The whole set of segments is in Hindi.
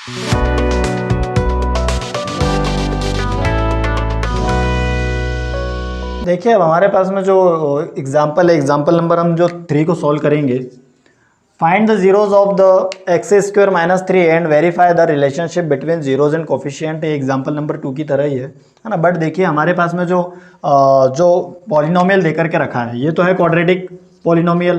देखिए अब हमारे पास में जो एग्जाम्पल है, एग्जाम्पल नंबर हम जो 3 को सॉल्व करेंगे। Find the zeros of the x square minus 3 and verify the relationship between zeros and coefficient. Example number 2 की तरह ही है ना। बट देखिए हमारे पास में जो पॉलिनोमियल देकर के रखा है, ये तो है क्वाड्रेटिक पॉलिनोमियल,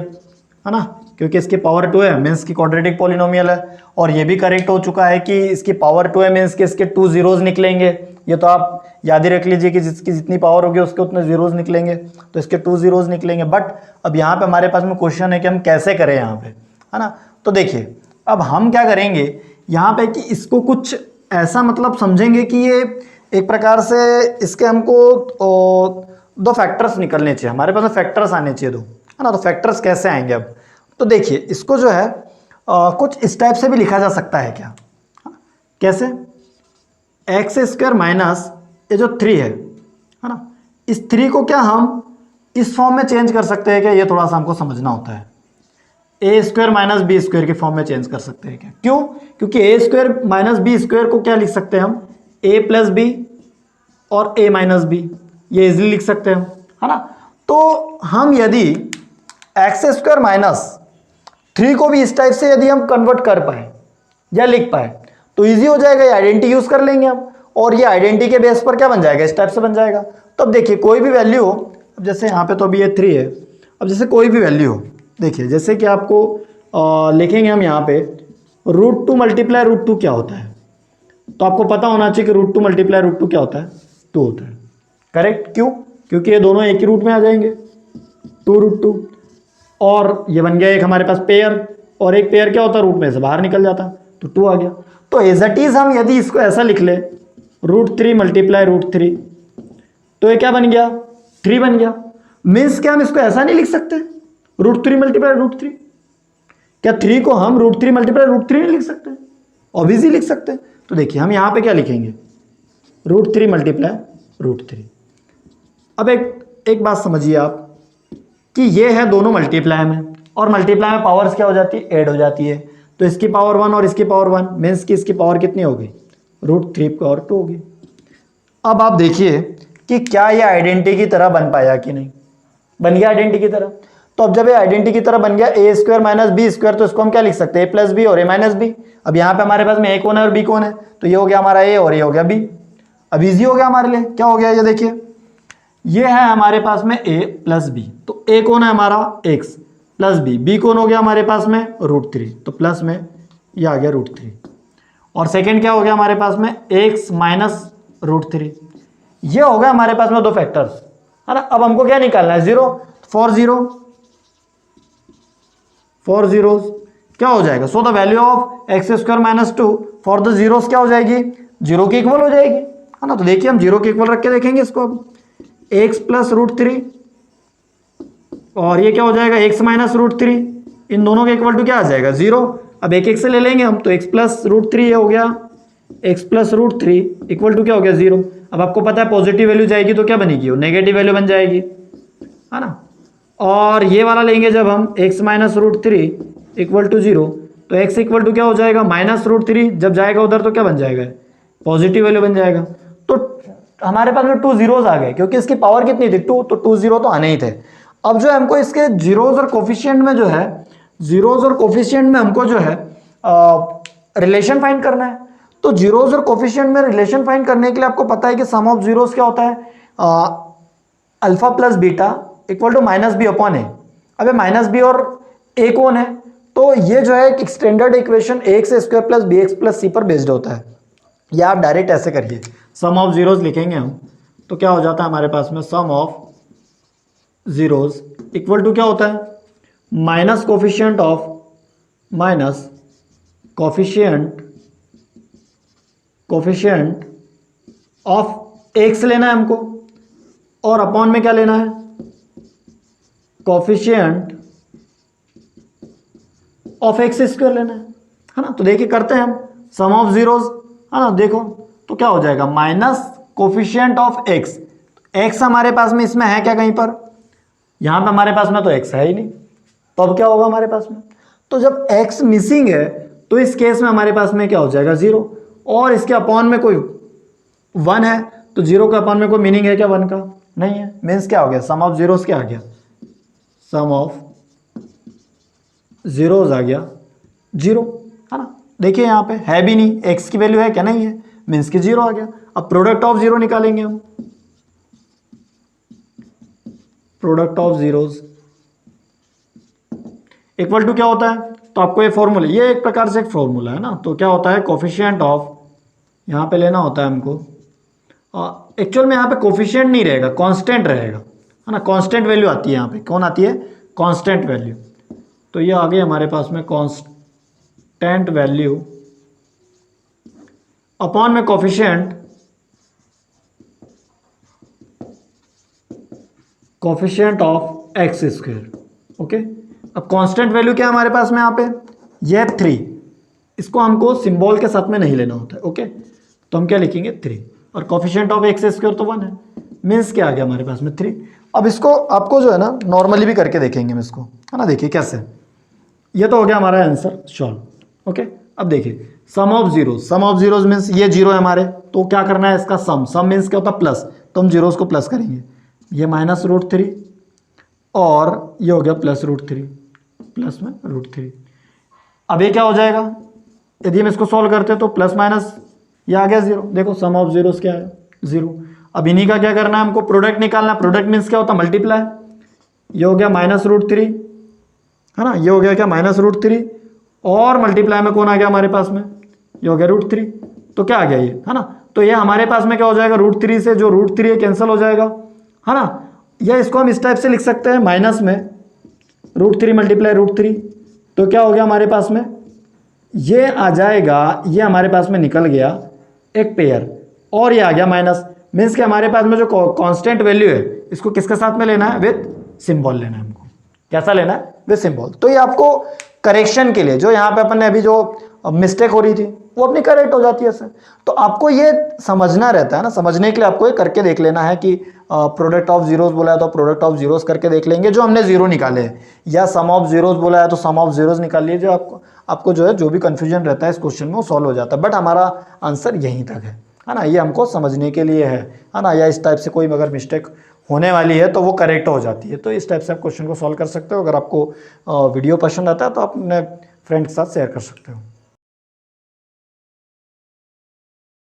है ना, क्योंकि इसकी पावर 2 है, मीन्स की क्वाड्रेटिक पॉलिनोमियल है। और ये भी करेक्ट हो चुका है कि इसकी पावर 2 है, मीन्स कि इसके 2 जीरोज निकलेंगे। ये तो आप याद ही रख लीजिए कि जिसकी जितनी पावर होगी उसके उतने जीरोज निकलेंगे, तो इसके 2 जीरोज निकलेंगे। बट अब यहाँ पे हमारे पास में क्वेश्चन है कि हम कैसे करें यहाँ पे, है ना। तो देखिए अब हम क्या करेंगे यहाँ पे कि इसको कुछ ऐसा मतलब समझेंगे कि ये एक प्रकार से इसके हमको 2 फैक्टर्स निकलने चाहिए, हमारे पास में फैक्टर्स आने चाहिए 2, है ना। तो फैक्टर्स कैसे आएंगे अब, तो देखिए इसको जो है कुछ इस टाइप से भी लिखा जा सकता है। क्या, कैसे, एक्स स्क्वायर माइनस ये जो 3 है ना, इस 3 को क्या हम इस फॉर्म में चेंज कर सकते हैं क्या, ये थोड़ा सा हमको समझना होता है। ए स्क्वायर माइनस बी स्क्वायर के फॉर्म में चेंज कर सकते हैं क्या, क्यों, क्योंकि ए स्क्वायर माइनस बी स्क्वायर को क्या लिख सकते हैं हम, ए प्लस बी और ए माइनस बी, ये इजीली लिख सकते हैं हम, है ना। तो हम यदि एक्स स्क्वायर माइनस 3 को भी इस टाइप से यदि हम कन्वर्ट कर पाए या लिख पाए तो इजी हो जाएगा, ये आइडेंटिटी यूज कर लेंगे हम, और ये आइडेंटिटी के बेस पर क्या बन जाएगा, इस टाइप से बन जाएगा। तो अब देखिए कोई भी वैल्यू हो, अब जैसे यहाँ पे तो अभी ये 3 है, अब जैसे कोई भी वैल्यू हो, देखिए जैसे कि आपको लिखेंगे हम यहाँ पे √2 मल्टीप्लाई √2 क्या होता है, तो आपको पता होना चाहिए कि √2 मल्टीप्लाई √2 क्या होता है, 2 होता है, करेक्ट। क्यों, क्योंकि ये दोनों एक ही रूट में आ जाएंगे, 2√2, और ये बन गया एक हमारे पास पेयर, और एक पेयर क्या होता है, रूट में से बाहर निकल जाता, तो 2 आ गया। तो एज इट इज हम यदि इसको ऐसा लिख ले √3 मल्टीप्लाई √3, तो ये क्या बन गया, 3 बन गया। मीन्स क्या हम इसको ऐसा नहीं लिख सकते √3 मल्टीप्लाई √3, क्या 3 को हम √3 मल्टीप्लाई √3 नहीं लिख सकते, ऑब्वियसली लिख सकते हैं। तो देखिए हम यहाँ पे क्या लिखेंगे, √3 मल्टीप्लाई √3। अब एक बात समझिए आप कि ये है दोनों मल्टीप्लाई में, और मल्टीप्लाई में पावर्स क्या हो जाती है, ऐड हो जाती है। तो इसकी पावर 1 और इसकी पावर 1, मीन्स कि इसकी पावर कितनी होगी, √3 पावर 2 होगी। अब आप देखिए कि क्या ये आइडेंटिटी की तरह बन पाया कि नहीं, बन गया आइडेंटिटी की तरह। तो अब जब ये आइडेंटिटी की तरह बन गया ए स्क्वायर माइनस बी स्क्वायर, तो इसको हम क्या लिख सकते हैं, ए प्लस बी और ए माइनस बी। अब यहाँ पे हमारे पास में ए कौन है और बी कौन है, तो ये हो गया हमारा ए और ये हो गया बी। अब इजी हो गया हमारे लिए, क्या हो गया, ये देखिए ये है हमारे पास में ए प्लस बी, तो ए कौन है हमारा एक्स प्लस बी कौन हो गया हमारे पास में √3, तो प्लस में ये आ गया √3। और सेकेंड क्या हो गया हमारे पास में एक्स माइनस √3, ये हो गया हमारे पास में 2 फैक्टर्स, है ना। अब हमको क्या निकालना है, 0 4 जीरोस क्या हो जाएगा, so the value of x square minus 2 for the zeros क्या हो जाएगी, 0 के इक्वल हो जाएगी, है ना। तो देखिए हम 0 के इक्वल रख के देखेंगे इसको, अब एक्स प्लस √3 और ये क्या हो जाएगा एक्स माइनस √3, इन दोनों के इक्वल टू क्या आ जाएगा, 0। अब एक से ले लेंगे हम, तो एक्स प्लस √3 हो गया, एक्स प्लस √3 इक्वल टू क्या हो गया, 0। अब आपको पता है पॉजिटिव वैल्यू जाएगी तो क्या बनेगी, वो नेगेटिव वैल्यू बन जाएगी, है ना। और ये वाला लेंगे जब हम एक्स माइनस √3 इक्वल टू 0, तो एक्स इक्वल टू क्या हो जाएगा, माइनस √3, जब जाएगा उधर तो क्या बन जाएगा, पॉजिटिव वैल्यू बन जाएगा। तो हमारे पास में 2 जीरोज आ गए, क्योंकि इसकी पावर कितनी थी 2, तो 2 जीरो तो आने ही थे। अब जो है हमको इसके जीरोज और कोफिशिएंट में जो है, जीरोज और कोफिशिएंट में हमको जो है रिलेशन फाइंड करना है। तो जीरोज और कोफिशिएंट में रिलेशन फाइंड करने के लिए आपको पता है कि सम ऑफ जीरोज क्या होता है, alpha plus beta equal to minus B upon A. अब माइनस बी और ए कौन है, तो ये जो है एक standard equation X square plus B X plus C पर बेस्ड होता है। या आप डायरेक्ट ऐसे करिए, सम ऑफ जीरोज लिखेंगे हम, तो क्या हो जाता है हमारे पास में, सम ऑफ जीरोज इक्वल टू क्या होता है, माइनस कोफिशिएंट ऑफ एक्स लेना है हमको, और अपॉन में क्या लेना है, कोफिशिएंट ऑफ एक्स स्क्वायर लेना है ना। तो देखिए करते हैं हम सम ऑफ जीरोज, है ना। देखो तो क्या हो जाएगा, minus coefficient of x, x हमारे पास में इसमें है क्या कहीं पर, यहां पे हमारे पास में तो एक्स है ही नहीं, तो अब क्या होगा हमारे पास में, तो जब एक्स मिसिंग है तो इस केस में हमारे पास में क्या हो जाएगा 0, और इसके अपॉन में कोई 1 है, तो 0 का अपॉन में कोई मीनिंग है क्या 1 का? नहीं है। मीन्स क्या हो गया, सम ऑफ जीरोस क्या आ गया, सम ऑफ जीरोस आ गया 0, है ना। देखिए यहाँ पे है भी नहीं, x की वैल्यू है क्या, नहीं है, मीन्स कि 0 आ गया। अब प्रोडक्ट ऑफ जीरो निकालेंगे हम, product of zeros equal to क्या होता है, तो आपको ये फॉर्मूला, ये एक प्रकार से एक फॉर्मूला है ना, तो क्या होता है कोफिशिएंट ऑफ, यहाँ पे लेना होता है हमको, एक्चुअल में यहाँ पे कोफिशिएंट नहीं रहेगा, कांस्टेंट रहेगा, है ना। कांस्टेंट वैल्यू आती है यहाँ पे, कौन आती है, कांस्टेंट वैल्यू। तो ये आ गई हमारे पास में कांस्टेंट वैल्यू अपॉन में coefficient, coefficient of x square. Okay, अब कांस्टेंट वैल्यू क्या है हमारे पास में यहाँ पे, ये 3, इसको हमको सिंबल के साथ में नहीं लेना होता है। ओके, तो हम क्या लिखेंगे 3, और कोफिशिएंट ऑफ एक्स स्क्वायर तो 1 है, मीन्स क्या आ गया हमारे पास में 3। अब इसको आपको जो है ना नॉर्मली भी करके देखेंगे हम इसको, है ना। देखिए कैसे, ये तो हो गया हमारा आंसर सॉल्व। ओके, अब देखिए sum of zero, sum of zeros means ये 0 है हमारे, तो क्या करना है इसका सम, सम मीन्स क्या होता है प्लस, तो हम जीरोस को प्लस करेंगे, ये -√3 और ये हो गया +√3, प्लस में √3। अब ये क्या हो जाएगा, यदि हम इसको सॉल्व करते हैं तो प्लस माइनस ये आ गया 0। देखो सम ऑफ जीरोस क्या है 0। अब इन्हीं का क्या करना है हमको, प्रोडक्ट निकालना है। प्रोडक्ट मीन्स क्या होता है मल्टीप्लाई, ये हो गया -√3, है ना, ये हो गया क्या -√3, और मल्टीप्लाई में कौन आ गया हमारे पास में, ये हो गया √3। तो क्या आ गया ये, है ना, तो ये हमारे पास में क्या हो जाएगा, √3 से जो √3 है कैंसिल हो जाएगा, है ना। या इसको हम इस टाइप से लिख सकते हैं, माइनस में √3 मल्टीप्लाई √3, तो क्या हो गया हमारे पास में, ये आ जाएगा, ये हमारे पास में निकल गया एक पेयर, और ये आ गया माइनस, मीन्स कि हमारे पास में जो कांस्टेंट वैल्यू है इसको किसके साथ में लेना है, विथ सिंबल लेना है हमको। कैसा लेना है, विथ सिंबल। तो ये आपको करेक्शन के लिए, जो यहाँ पे अपन ने अभी जो मिस्टेक हो रही थी वो अपनी करेक्ट हो जाती है इससे। तो आपको ये समझना रहता है ना, समझने के लिए आपको ये करके देख लेना है कि प्रोडक्ट ऑफ जीरोस बोला है तो प्रोडक्ट ऑफ जीरोस करके देख लेंगे जो हमने जीरो निकाले हैं, या सम ऑफ जीरोस बोला है तो सम ऑफ जीरोस निकाल लीजिए। आपको जो है जो भी कंफ्यूजन रहता है इस क्वेश्चन में वो सॉल्व हो जाता है। बट हमारा आंसर यहीं तक है ना, ये हमको समझने के लिए है ना। या इस टाइप से कोई अगर मिस्टेक होने वाली है तो वो करेक्ट हो जाती है। तो इस टाइप से आप क्वेश्चन को सॉल्व कर सकते हो। अगर आपको वीडियो पसंद आता है तो आप अपने फ्रेंड के साथ शेयर कर सकते हो।